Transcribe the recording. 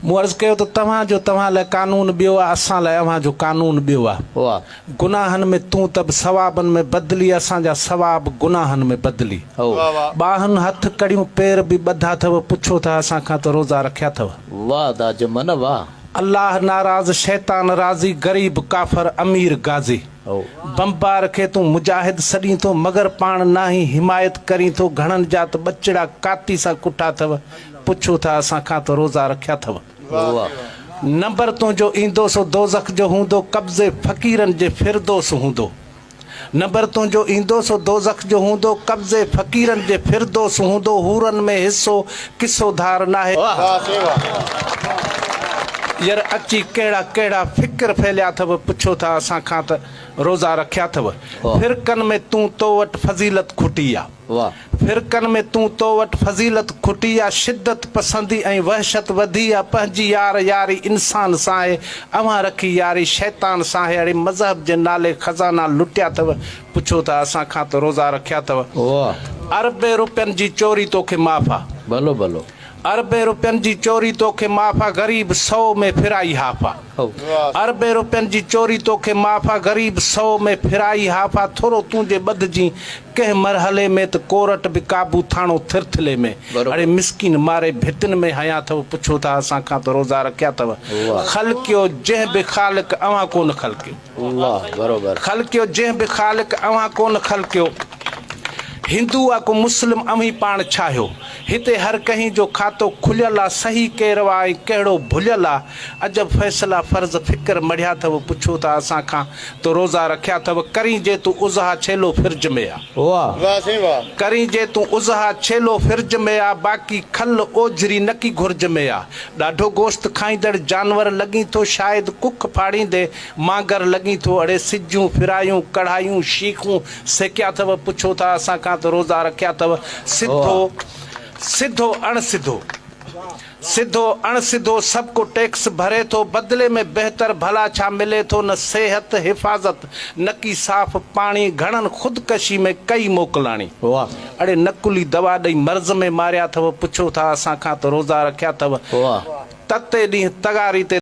मूं अर्ज़ु कयो त तव्हांजो तव्हां लाइ कानून ॿियो आहे, असां लाइ अव्हांजो कानून ॿियो आहे। वाह गुनाहनि में तूं त बि सवाबनि में बदिली, असांजा सवाब गुनाहनि में बदिली। ॿाहुनि हथ कड़ियूं पेर बि ॿधा अथव, पुछो था असां खां त रोज़ा रखिया अथव। वाह दाजमन वाह। अल्लाह नाराज़ शैतान राज़ी, गरीब काफ़र अमीर गाज़ी। बम्बार खे तूं मुजाहिद सॾीं थो, मगर पाण नाही हिमायत करीं थो। घणनि जा त ॿचिड़ा काती सां कुटा अथव, पुछो था असां खां त रोज़ा रखिया अथव। नंबर तुंहिंजो ईंदो सो दोज़ख जो हूंदो, कब्ज़े फ़क़ीरनि जे फिरदोस हूंदो। नंबर तुंहिंजो ईंदो सो दोज़ख जो हूंदो, कब्ज़े फ़क़ीरनि जे फिरदोस हूंदो। हूरनि में हिसो किसो धार नाहे। यार अची कहिड़ा कहिड़ा फ़िक्र फैलिया अथव, पुछो था असां खां त रोज़ा रखिया अथव। फ़िरकनि में तूं तो वटि फ़ज़ीलत खुटी आहे। फ़िरकनि में तूं तो वटि फ़ज़ीलत खुटी आहे। शिदत पसंदी ऐं वहशत वधी आहे। पंहिंजी यार यारी इंसान सां आहे, अव्हां रखी यारी शैतान सां आहे। अड़े मज़हब जे नाले ख़ज़ाना लुटिया अथव, पुछो था असां खां त रोज़ा रखिया अथव। अरबे रुपयनि जी चोरी तोखे माफ़ आहे। भलो भलो। अरबे रुपयनि जी चोरी तोखे माफ़ आहे, ग़रीब 100 में फिराई हाफ़ आहे। अरबे रुपयनि जी चोरी तोखे माफ़ आहे, ग़रीब 100 में फिराई हाफ़ आहे। थोरो तुंहिंजे ॿधिजी कंहिं मरहले में त कोरट बि क़ाबू थाणो थिरथिले में। अड़े मिसकिन मारे भितिन में हया अथव, पुछो था असां खां त रोज़ा रखिया अथव। ख़ल्क़ियो जंहिं बि ख़ालिक़ अव्हां कोन ख़ल्क़ियो। ख़ल्क़ियो जंहिं बि ख़ालिक़ अव्हां कोन ख़ल्क़ियो। हिंदू आहे को मुस्लिम अव्हीं पाण छाहियो। हिते हर कंहिं जो खातो खुलियल आहे, सही केरु आहे कहिड़ो भुलियल आहे। अजब फ़ैसिला फ़र्ज़ फ़िक्र मढ़िया अथव, पुछो था असां खां त रोज़ा रखिया अथव। करीं जे तूं उज़हा छेलो फिर्ज में आहे। करीं जे तूं उज़हा छेलो फिर्ज में आहे, बाक़ी खल ओझरी नकी घुर्ज में आहे। ॾाढो गोश्त खाईंदड़ जानवर लॻी थो, शायदि कुख फाड़ींदे मांगर लॻी थो। अड़े सिजूं फिरायूं कढ़ायूं शीखूं सेकिया अथव, पुछो था असां खां त रोज़ा रखिया अथव। सिधो सिधो अणसिधो, सिधो अणसिधो सब को टैक्स भरे थो। बदले में बेहतर भला छा मिले थो, न सेहत हिफ़ाज़त न की साफ़ पाणी। घणनि ख़ुदकशी में कई मोकलाणी। अड़े नकुली दवा ॾेई मर्ज़ में मारिया अथव, पुछो था असां खां त रोज़ा रखिया अथव। तते ॾींहुं तगारी ते